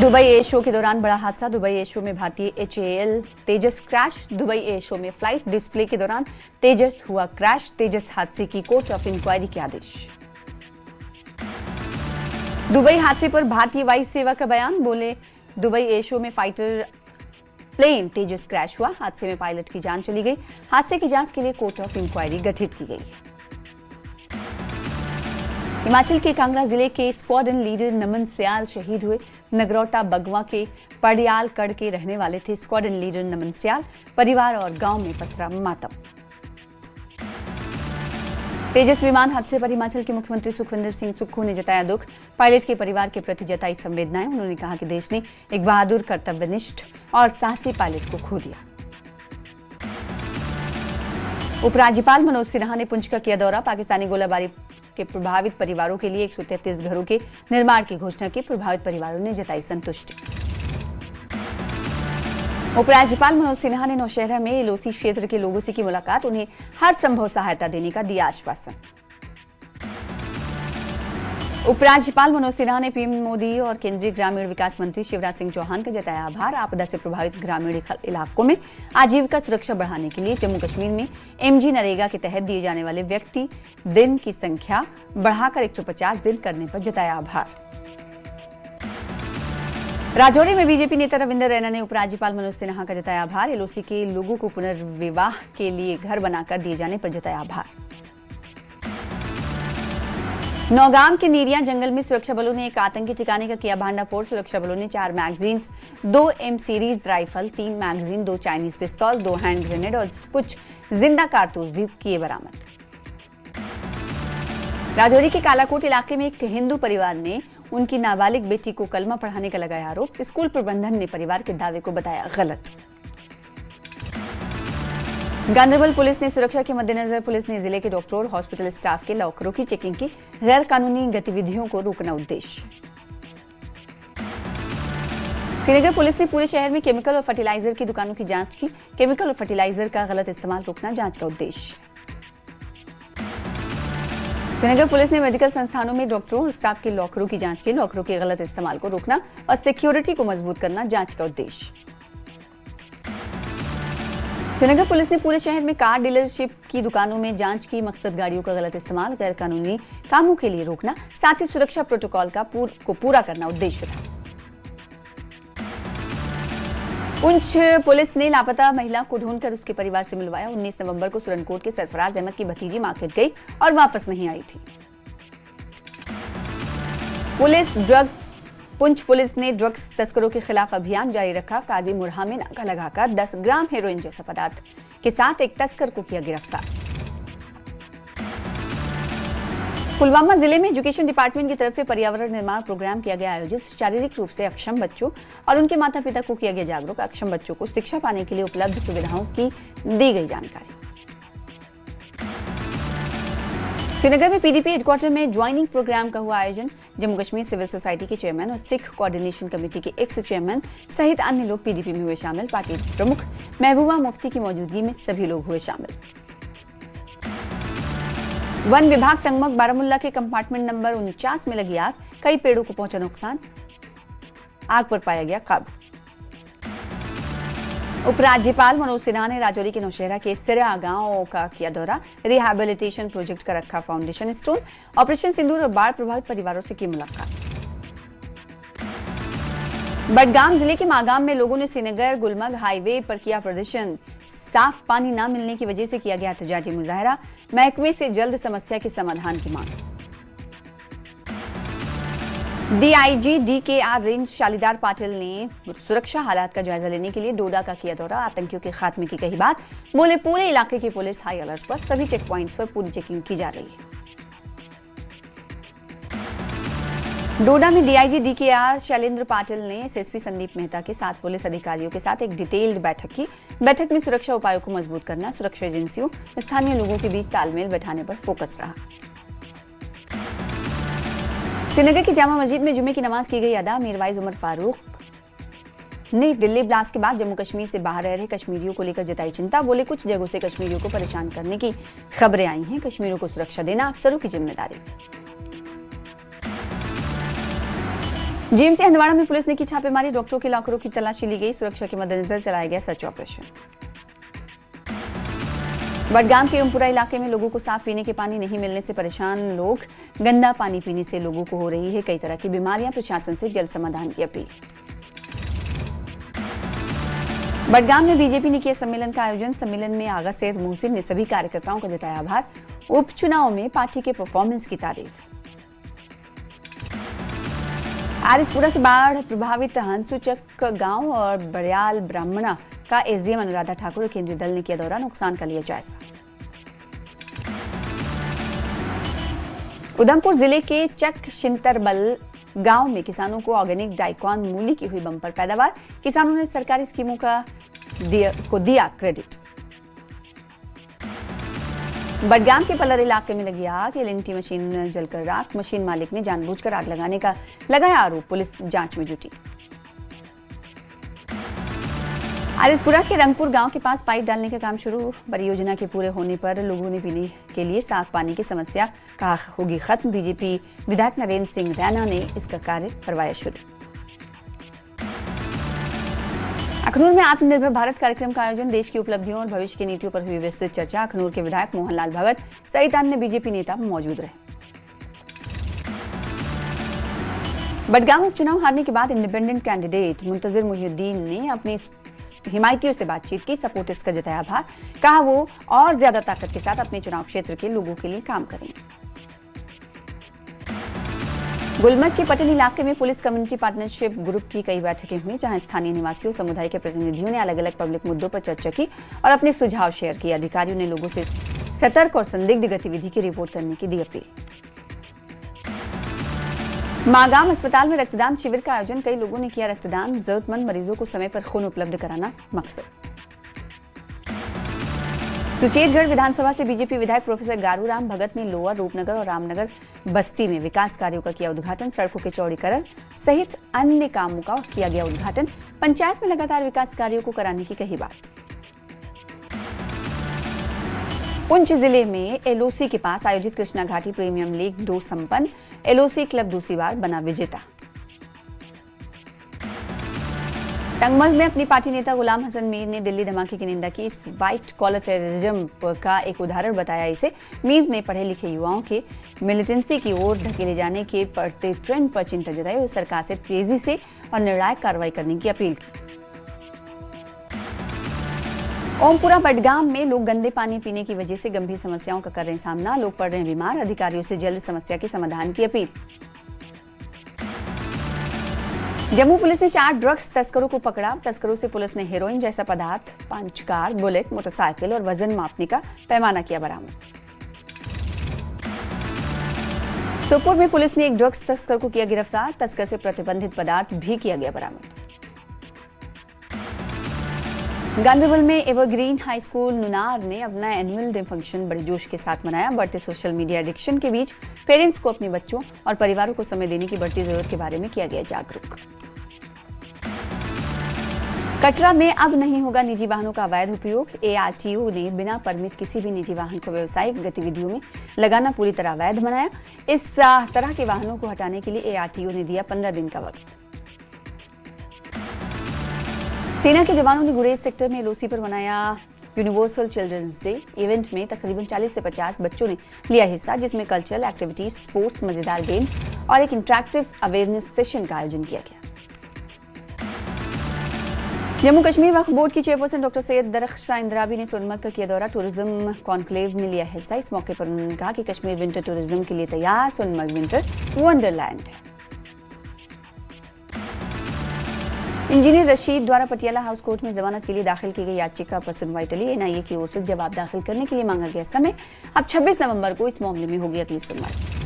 Dubai air show के दौरान बड़ा हादसा। दुबई एयर शो में भारतीय HAL तेजस क्रैश। दुबई एयर शो में फ्लाइट डिस्प्ले के दौरान तेजस हुआ क्रैश। तेजस हादसे की कोर्ट ऑफ इंक्वायरी के आदेश। दुबई हादसे पर भारतीय वायु सेवा का बयान। बोले, दुबई एयर शो में फाइटर प्लेन तेजस क्रैश हुआ। हादसे में पायलट की जान चली गई। हादसे की जांच के लिए कोर्ट ऑफ इंक्वायरी गठित की गई। हिमाचल के कांगड़ा जिले के स्क्वाड्रन लीडर नमन स्याल शहीद हुए। नगरोटा बगवा के पड़ियाल कड़ के रहने वाले थे स्क्वाड्रन लीडर नमन स्याल। परिवार और गांव में पसरा मातम। तेजस विमान हादसे पर हिमाचल के मुख्यमंत्री सुखविंदर सिंह सुक्खू ने जताया दुख। पायलट के परिवार के प्रति जताई संवेदनाएं। उन्होंने कहा कि देश ने एक बहादुर, कर्तव्यनिष्ठ और साहसी पायलट को खो दिया। उपराज्यपाल मनोज सिन्हा ने पुंछ का किया दौरा। पाकिस्तानी गोलाबारी के प्रभावित परिवारों के लिए 133 घरों के निर्माण की घोषणा की। प्रभावित परिवारों ने जताई संतुष्टि। उपराज्यपाल मनोज सिन्हा ने नौशहरा में LOC क्षेत्र के लोगों से की मुलाकात। उन्हें हर संभव सहायता देने का दिया आश्वासन। उपराज्यपाल मनोज सिन्हा ने PM मोदी और केंद्रीय ग्रामीण विकास मंत्री शिवराज सिंह चौहान का जताया आभार। आपदा से प्रभावित ग्रामीण इलाकों में आजीविका सुरक्षा बढ़ाने के लिए जम्मू कश्मीर में MG नरेगा के तहत दिए जाने वाले व्यक्ति दिन की संख्या बढ़ाकर 150 दिन करने पर जताया आभार। राजौरी में बीजेपी नेता रविंदर रैना ने उपराज्यपाल मनोज सिन्हा का जताया आभार। LOC के लोगों को पुनर्विवाह के लिए घर बनाकर दिए जाने पर जताया आभार। नौगाम के नीरिया जंगल में सुरक्षा बलों ने एक आतंकी ठिकाने का किया भांडाफोड़। सुरक्षा बलों ने 4 magazines, 2 M series rifle, 3 magazine, 2 Chinese पिस्तौल, 2 हैंड ग्रेनेड और कुछ जिंदा कारतूस भी किए बरामद। राजौरी के कालाकोट इलाके में एक हिंदू परिवार ने उनकी नाबालिग बेटी को कलमा पढ़ाने का लगाया आरोप। स्कूल प्रबंधन ने परिवार के दावे को बताया गलत। गांधरबल पुलिस ने सुरक्षा के मद्देनजर पुलिस ने जिले के डॉक्टरों और हॉस्पिटल स्टाफ के लॉकरों की चेकिंग की। गैर कानूनी गतिविधियों को रोकना उद्देश्य। श्रीनगर पुलिस ने पूरे शहर में केमिकल और फर्टिलाइजर की दुकानों की जांच की। केमिकल और फर्टिलाइजर का गलत इस्तेमाल रोकना जांच का उद्देश्य। श्रीनगर पुलिस ने मेडिकल संस्थानों में डॉक्टरों और स्टाफ के लॉकरों की जांच की। लॉकरों के गलत इस्तेमाल को रोकना और सिक्योरिटी को मजबूत करना जांच का उद्देश्य। श्रीनगर पुलिस ने पूरे शहर में कार डीलरशिप की दुकानों में जांच की। मकसद गाड़ियों का गलत इस्तेमाल, गैर कानूनी कामों के लिए रोकना, साथ ही सुरक्षा प्रोटोकॉल को पूरा करना उद्देश्य था। पुंछ पुलिस ने लापता महिला को ढूंढकर उसके परिवार से मिलवाया। 19 नवंबर को सुरनकोट के सरफराज अहमद की भतीजी मार्केट गई और वापस नहीं आई थी। पुंछ पुलिस ने ड्रग्स तस्करों के खिलाफ अभियान जारी रखा। काजी मुरहा में नाका लगाकर 10 ग्राम हेरोइन जैसा पदार्थ के साथ एक तस्कर को किया गिरफ्तार। पुलवामा जिले में एजुकेशन डिपार्टमेंट की तरफ से पर्यावरण निर्माण प्रोग्राम किया गया आयोजित। शारीरिक रूप से अक्षम बच्चों और उनके माता पिता को किया गया जागरूक। अक्षम बच्चों को शिक्षा पाने के लिए उपलब्ध सुविधाओं की दी गई जानकारी। श्रीनगर में PDP हेडक्वार्टर में ज्वाइनिंग प्रोग्राम का हुआ आयोजन। जम्मू कश्मीर सिविल सोसाइटी के चेयरमैन और सिख कोऑर्डिनेशन कमेटी के एक्स चेयरमैन सहित अन्य लोग PDP में हुए शामिल। पार्टी प्रमुख महबूबा मुफ्ती की मौजूदगी में सभी लोग हुए शामिल। वन विभाग टंगमक बारामुल्ला के कंपार्टमेंट नंबर 49 में लगी आग। कई पेड़ों को पहुंचा नुकसान। आग पर पाया गया काबू। उपराज्यपाल मनोज सिन्हा ने राजौरी के नौशहरा के सिरा गांव का किया दौरा। रिहैबिलिटेशन प्रोजेक्ट का रखा फाउंडेशन स्टोन। ऑपरेशन सिंदूर और बाढ़ प्रभावित परिवारों से की मुलाकात। बडगाम जिले के मागाम में लोगों ने श्रीनगर गुलमर्ग हाईवे पर किया प्रदर्शन। साफ पानी न मिलने की वजह से किया गया एहतजाजी मुजाहरा। महकमे से जल्द समस्या के समाधान की मांग। DIG DKR रेंज शालीदार पाटिल ने सुरक्षा हालात का जायजा लेने के लिए डोडा का किया दौरा। आतंकियों के खात्मे की कही बात। बोले, पूरे इलाके की पुलिस हाई अलर्ट पर। सभी चेक पॉइंट्स पर पूरी चेकिंग की जा रही है। डोडा में DIG DKR शैलेंद्र पाटिल ने SSP संदीप मेहता के 7 पुलिस अधिकारियों के साथ एक डिटेल्ड बैठक की। बैठक में सुरक्षा उपायों को मजबूत करना, सुरक्षा एजेंसियों, स्थानीय लोगों के बीच तालमेल बैठाने पर फोकस रहा। श्रीनगर की जामा मस्जिद में जुमे की नमाज की गई अदा। मीरवाइज उमर फारूक ने दिल्ली ब्लास्ट के बाद जम्मू कश्मीर से बाहर रह रहे कश्मीरियों को लेकर जताई चिंता। बोले, कुछ जगहों से कश्मीरियों को परेशान करने की खबरें आई हैं। कश्मीरियों को सुरक्षा देना अफसरों की जिम्मेदारी। जीएमसी हंदवाड़ा में पुलिस ने की छापेमारी, डॉक्टरों के लॉकरों की तलाशी ली गई, सुरक्षा के मद्देनजर चलाया गया सर्च ऑपरेशन। बडगाम के ओमपुरा इलाके में लोगों को साफ पीने के पानी नहीं मिलने से परेशान लोग, गंदा पानी पीने से लोगों को हो रही है कई तरह की बीमारियां, प्रशासन से जल्द समाधान की अपील। बडगाम में बीजेपी ने किया सम्मेलन का आयोजन, सम्मेलन में आगा सैयद मोहसिन ने सभी कार्यकर्ताओं का जताया आभार, उपचुनाव में पार्टी के परफॉर्मेंस की तारीफ। आरिसपुरा के बाढ़ प्रभावित हंसुचक गांव और बड़याल ब्राह्मणा का एसडीएम अनुराधा ठाकुर और केंद्रीय दल ने किया दौरा, नुकसान का लिया जायजा। उधमपुर जिले के चक शिंतरबल गांव में किसानों को ऑर्गेनिक डाइकॉन मूली की हुई बम्पर पैदावार, किसानों ने सरकारी स्कीमों को दिया क्रेडिट। बडगाम के पलर इलाके में लगी आग, एलएनटी मशीन जलकर राख, मशीन मालिक ने जानबूझकर आग लगाने का लगाया आरोप, पुलिस जांच में जुटी। आरिसपुरा के रंगपुर गांव के पास पाइप डालने का काम शुरू, परियोजना के पूरे होने पर लोगों ने पीने के लिए साफ पानी की समस्या का होगी खत्म, बीजेपी विधायक नरेंद्र सिंह रैना ने इसका कार्य करवाया शुरू। अखनूर में आत्मनिर्भर भारत कार्यक्रम का आयोजन, देश की उपलब्धियों और भविष्य की नीतियों पर हुई विस्तृत चर्चा, अखनूर के विधायक मोहनलाल भगत सहित अन्य बीजेपी नेता मौजूद रहे। बडगाम उपचुनाव हारने के बाद इंडिपेंडेंट कैंडिडेट मुंतजिर मुहिउद्दीन ने अपनी हिमायतियों से बातचीत की, सपोर्टर्स का जताया आभार, कहा वो और ज्यादा ताकत के साथ अपने चुनाव क्षेत्र के लोगों के लिए काम करेंगे। गुलमर्ग के पटन इलाके में पुलिस कम्युनिटी पार्टनरशिप ग्रुप की कई बैठकें हुई, जहां स्थानीय निवासियों, समुदाय के प्रतिनिधियों ने अलग अलग पब्लिक मुद्दों पर चर्चा की और अपने सुझाव शेयर किए। अधिकारियों ने लोगों से सतर्क और संदिग्ध गतिविधि की रिपोर्ट करने की दी अपील। मागाम अस्पताल में रक्तदान शिविर का आयोजन, कई लोगों ने किया रक्तदान, जरूरतमंद मरीजों को समय पर खून उपलब्ध कराना मकसद। सुचेतगढ़ विधानसभा से बीजेपी विधायक प्रोफेसर गारूराम भगत ने लोअर रूपनगर और रामनगर बस्ती में विकास कार्यों का किया उद्घाटन, सड़कों के चौड़ीकरण सहित अन्य कामों का किया गया उद्घाटन, पंचायत में लगातार विकास कार्यों को कराने की कही बात। पुंछ जिले में एलओसी के पास आयोजित कृष्णा घाटी प्रीमियम लीग 2 संपन्न, एलओसी क्लब दूसरी बार बना विजेता। टंगमल में अपनी पार्टी नेता गुलाम हसन मीर ने दिल्ली धमाके की निंदा की, इस व्हाइट कॉलर टेररिज्म का एक उदाहरण बताया इसे। मीर ने पढ़े लिखे युवाओं के मिलिटेंसी की ओर धकेले जाने के बढ़ते ट्रेंड पर चिंता जताई और सरकार से तेजी से और निर्णायक कार्रवाई करने की अपील की। ओमपुरा बडगाम में लोग गंदे पानी पीने की वजह से गंभीर समस्याओं का कर रहे हैं सामना, लोग पड़ रहे हैं बीमार, अधिकारियों से जल्द समस्या के समाधान की अपील। जम्मू पुलिस ने 4 ड्रग्स तस्करों को पकड़ा, तस्करों से पुलिस ने हेरोइन जैसा पदार्थ, 5 कार, बुलेट, मोटरसाइकिल और वजन मापने का पैमाना किया बरामद। सोपोर में पुलिस ने एक ड्रग्स तस्कर को किया गिरफ्तार, तस्कर से प्रतिबंधित पदार्थ भी किया गया बरामद। गांधीबल में एवरग्रीन हाई स्कूल नुनार ने अपना एनुअल डे फंक्शन बड़े जोश के साथ मनाया, बढ़ते सोशल मीडिया एडिक्शन के बीच पेरेंट्स को अपने बच्चों और परिवारों को समय देने की बढ़ती जरूरत के बारे में किया गया जागरूक। कटरा में अब नहीं होगा निजी वाहनों का अवैध उपयोग, एआरटीओ ने बिना परमिट किसी भी निजी वाहन को व्यावसायिक गतिविधियों में लगाना पूरी तरह अवैध बनाया। इस तरह के वाहनों को हटाने के लिए एआरटीओ ने दिया 15 दिन का वक्त। सेना के जवानों ने गुरेज सेक्टर में एलओसी पर मनाया यूनिवर्सल चिल्ड्रंस डे। इवेंट में तकरीबन 40 से 50 बच्चों ने लिया हिस्सा, जिसमें कल्चरल एक्टिविटीज, स्पोर्ट्स, मजेदार गेम्स और एक इंटरैक्टिव अवेयरनेस सेशन का आयोजन किया गया। जम्मू कश्मीर वक्फ बोर्ड की चेयरपर्सन डॉक्टर सैयद दरख्शां इंद्राबी ने सोनमर्ग का किया दौरा, टूरिज्म कॉन्क्लेव में लिया हिस्सा। इस मौके पर उन्होंने कहा कि कश्मीर विंटर टूरिज्म के लिए तैयार, सोनमर्ग विंटर वंडरलैंड है। इंजीनियर रशीद द्वारा पटियाला हाउस कोर्ट में जमानत के लिए दाखिल की गई याचिका पर सुनवाई टली, एनआईए की ओर से जवाब दाखिल करने के लिए मांगा गया समय। अब 26 नवंबर को इस मामले में होगी अगली सुनवाई।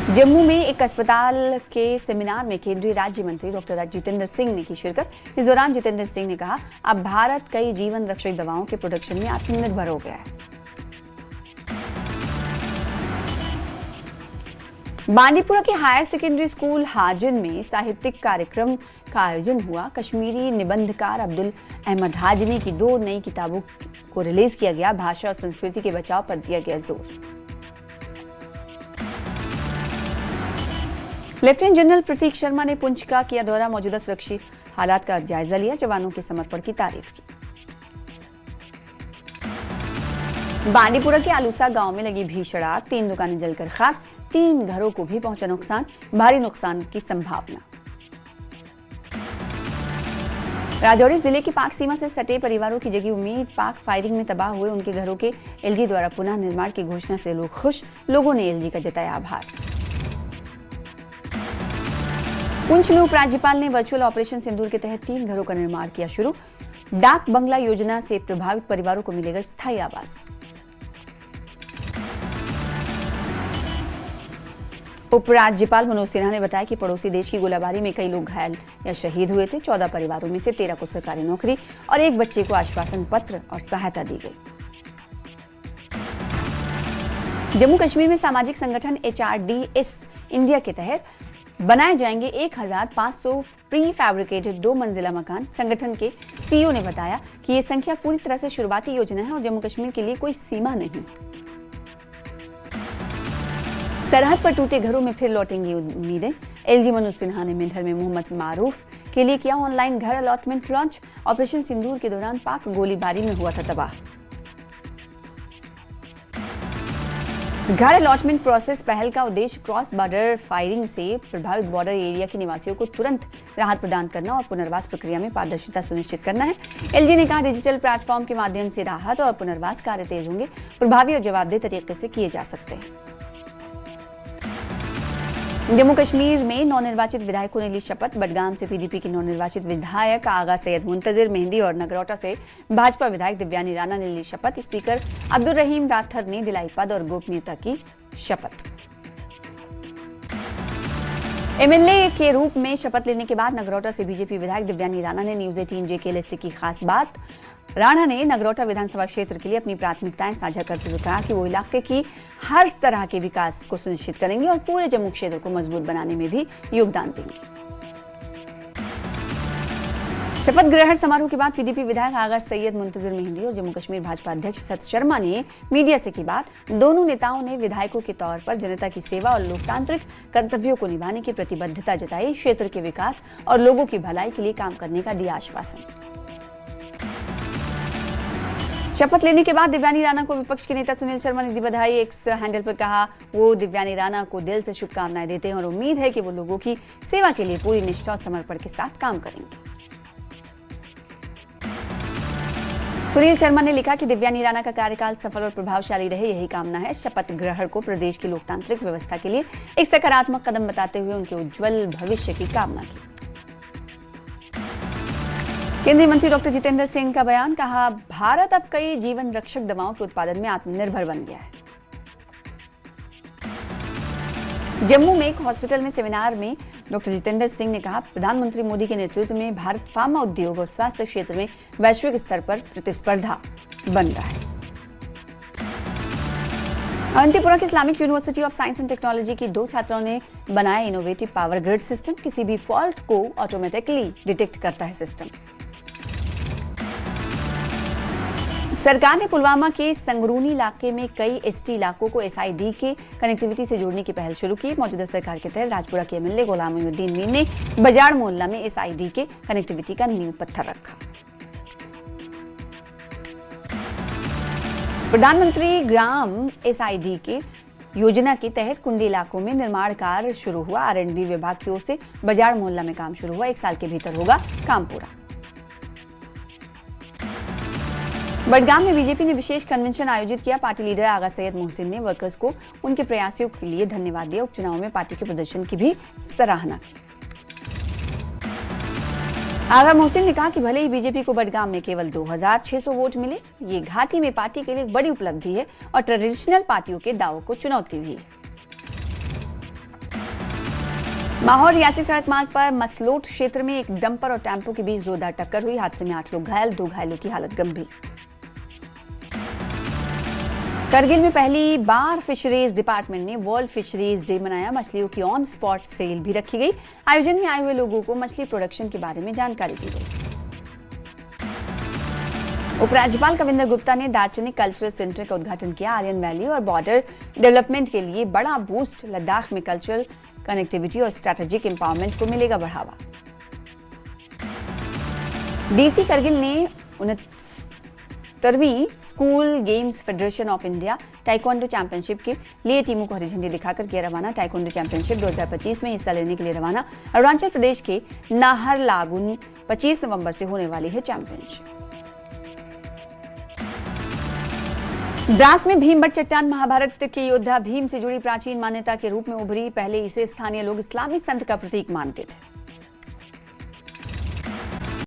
जम्मू में एक अस्पताल के सेमिनार में केंद्रीय राज्य मंत्री डॉक्टर जितेंद्र सिंह ने की शिरकत। इस दौरान जितेंद्र सिंह ने कहा, अब भारत कई जीवन रक्षक दवाओं के प्रोडक्शन में आत्मनिर्भर हो गया है। बांडीपुरा के हायर सेकेंडरी स्कूल हाजिन में साहित्यिक कार्यक्रम का आयोजन हुआ। कश्मीरी निबंधकार अब्दुल अहमद हाजिनी की 2 नई किताबों को रिलीज किया गया। भाषा और संस्कृति के बचाव पर दिया गया जोर। लेफ्टिनेंट जनरल प्रतीक शर्मा ने पुंछ का किया दौरा, मौजूदा सुरक्षित हालात का जायजा लिया, जवानों के समर्पण की तारीफ की। बांडीपुरा के आलूसा गांव में लगी भीषण आग, 3 दुकानें जलकर खाक, 3 घरों को भी पहुंचा नुकसान, भारी नुकसान की संभावना। राजौरी जिले की पाक सीमा से सटे परिवारों की जगी उम्मीद, पाक फायरिंग में तबाह हुए उनके घरों के एलजी द्वारा पुनः निर्माण की घोषणा से लोग खुश, लोगों ने एलजी का जताया आभार। पुंछ में उपराज्यपाल ने वर्चुअल ऑपरेशन सिंदूर के तहत 3 घरों का निर्माण किया शुरू, डाक बंगला योजना से प्रभावित परिवारों को मिलेगा स्थायी आवास। उपराज्यपाल मनोज सिन्हा ने बताया कि पड़ोसी देश की गोलाबारी में कई लोग घायल या शहीद हुए थे। 14 परिवारों में से 13 को सरकारी नौकरी और 1 बच्चे को आश्वासन पत्र और सहायता दी गई। जम्मू कश्मीर में सामाजिक संगठन HRDS इंडिया के तहत बनाए जाएंगे 1500 प्री फैब्रिकेटेड 2 मंजिला मकान। संगठन के CEO ने बताया कि ये संख्या पूरी तरह से शुरुआती योजना है और जम्मू कश्मीर के लिए कोई सीमा नहीं। सरहद पर टूटे घरों में फिर लौटेंगी उम्मीदें, एलजी मनोज सिन्हा ने मेंढर में मोहम्मद मारूफ के लिए किया ऑनलाइन घर अलॉटमेंट लॉन्च। ऑपरेशन सिंदूर के दौरान पाक गोलीबारी में हुआ था तबाह। घर अलॉटमेंट प्रोसेस पहल का उद्देश्य क्रॉस बॉर्डर फायरिंग से प्रभावित बॉर्डर एरिया के निवासियों को तुरंत राहत प्रदान करना और पुनर्वास प्रक्रिया में पारदर्शिता सुनिश्चित करना है। एलजी ने कहा, डिजिटल प्लेटफॉर्म के माध्यम से राहत और पुनर्वास कार्य तेज होंगे, प्रभावी और जवाबदेह तरीके से किए जा सकते हैं। जम्मू कश्मीर में नवनिर्वाचित विधायकों ने ली शपथ। बडगाम से पीडीपी के नवनिर्वाचित विधायक आगा सैयद मुंतजिर मेहंदी और नगरोटा से भाजपा विधायक दिव्यानी राणा ने ली शपथ। स्पीकर अब्दुल रहीम राठर ने दिलाई पद और गोपनीयता की शपथ। एमएलए के रूप में शपथ लेने के बाद नगरोटा से बीजेपी विधायक दिव्यानी राणा ने न्यूज 18 जेकेएल से की खास बात। राणा ने नगरोटा विधानसभा क्षेत्र के लिए अपनी प्राथमिकताएं साझा करते हुए कहा कि वो इलाके की हर तरह के विकास को सुनिश्चित करेंगे और पूरे जम्मू क्षेत्र को मजबूत बनाने में भी योगदान देंगे। शपथ ग्रहण समारोह के बाद पीडीपी विधायक आगा सैयद मुंतजिर मेहंदी और जम्मू कश्मीर भाजपा अध्यक्ष सत शर्मा ने मीडिया से की बात। दोनों नेताओं ने विधायकों के तौर पर जनता की सेवा और लोकतांत्रिक कर्तव्यों को निभाने की प्रतिबद्धता जताई, क्षेत्र के विकास और लोगों की भलाई के लिए काम करने का दिया आश्वासन। शपथ लेने के बाद दिव्यानी राणा को विपक्ष के नेता सुनील शर्मा ने दी बधाई। एक्स हैंडल पर कहा, वो दिव्यानी राणा को दिल से शुभकामनाएं देते हैं और उम्मीद है कि वो लोगों की सेवा के लिए पूरी निष्ठा और समर्पण के साथ काम करेंगे। सुनील शर्मा ने लिखा कि दिव्यानी राणा का कार्यकाल सफल और प्रभावशाली रहे, यही कामना है। शपथ ग्रहण को प्रदेश की लोकतांत्रिक व्यवस्था के लिए एक सकारात्मक कदम बताते हुए उनके उज्जवल भविष्य की कामना की। केंद्रीय मंत्री डॉक्टर जितेंद्र सिंह का बयान, कहा, भारत अब कई जीवन रक्षक दवाओं के उत्पादन में आत्मनिर्भर बन गया है। जम्मू में एक हॉस्पिटल में सेमिनार में डॉक्टर जितेंद्र सिंह ने कहा, प्रधानमंत्री मोदी के नेतृत्व में भारत फार्मा उद्योग और स्वास्थ्य क्षेत्र में वैश्विक स्तर पर प्रतिस्पर्धा बन रहा है। अवंतीपुरा के Islamic university of science and technology की 2 छात्राओं ने बनाया इनोवेटिव पावर ग्रिड सिस्टम। किसी भी फॉल्ट को ऑटोमेटिकली डिटेक्ट करता है सिस्टम। सरकार ने पुलवामा के संगरूनी इलाके में कई एसटी इलाकों को एसआईडी के कनेक्टिविटी से जोड़ने की पहल शुरू की। मौजूदा सरकार के तहत राजपुरा के एमएलए गुलामुद्दीन मीर ने बजाड़ मोहल्ला में एसआईडी के कनेक्टिविटी का नींव पत्थर रखा। प्रधानमंत्री ग्राम एसआईडी के योजना के तहत कुंडी इलाकों में निर्माण कार्य शुरू हुआ। आरएंडबी विभाग की ओर से बजाड़ मोहल्ला में काम शुरू हुआ। 1 साल के भीतर होगा काम पूरा। बडगाम में बीजेपी ने विशेष कन्वेंशन आयोजित किया। पार्टी लीडर आगा सैयद मोहसिन ने वर्कर्स को उनके प्रयासों के लिए धन्यवाद दिया। उपचुनाव में पार्टी के प्रदर्शन की भी सराहना की। आगा मोहसिन ने कहा कि भले ही बीजेपी को बडगाम में केवल 2600 वोट मिले, ये घाटी में पार्टी के लिए एक बड़ी उपलब्धि है और ट्रेडिशनल पार्टियों के दावों को चुनौती भी है। माहौर रियासी सड़क मार्ग पर मसलोट क्षेत्र में एक डंपर और टेम्पो के बीच जोरदार टक्कर हुई। हादसे में 8 लोग घायल, 2 घायलों की हालत गंभीर। करगिल में पहली बार फिशरीज डिपार्टमेंट ने वर्ल्ड फिशरीज डे मनाया। मछलियों की ऑन स्पॉट सेल भी रखी गई। आयोजन में आए हुए लोगों को मछली प्रोडक्शन के बारे में जानकारी दी गई। उपराज्यपाल कविंदर गुप्ता ने दार्चनिक कल्चरल सेंटर का उद्घाटन किया। आर्यन वैली और बॉर्डर डेवलपमेंट के लिए बड़ा बूस्ट। लद्दाख में कल्चरल कनेक्टिविटी और स्ट्रैटेजिक एम्पावरमेंट को मिलेगा बढ़ावा। डीसी करगिल ने 69वीं school games federation of India taekwondo championship के लिए टीमों को हरी झंडी दिखाकर किया रवाना। ताइक्वांडो चैंपियनशिप 2025 में हिस्सा लेने के लिए रवाना। अरुणाचल प्रदेश के नाहरलागुन 25 नवंबर से होने वाली है चैंपियनशिप। द्रास में भीमबट चट्टान महाभारत के योद्धा भीम से जुड़ी प्राचीन मान्यता के रूप में उभरी। पहले इसे स्थानीय लोग इस्लामी संत का प्रतीक मानते थे।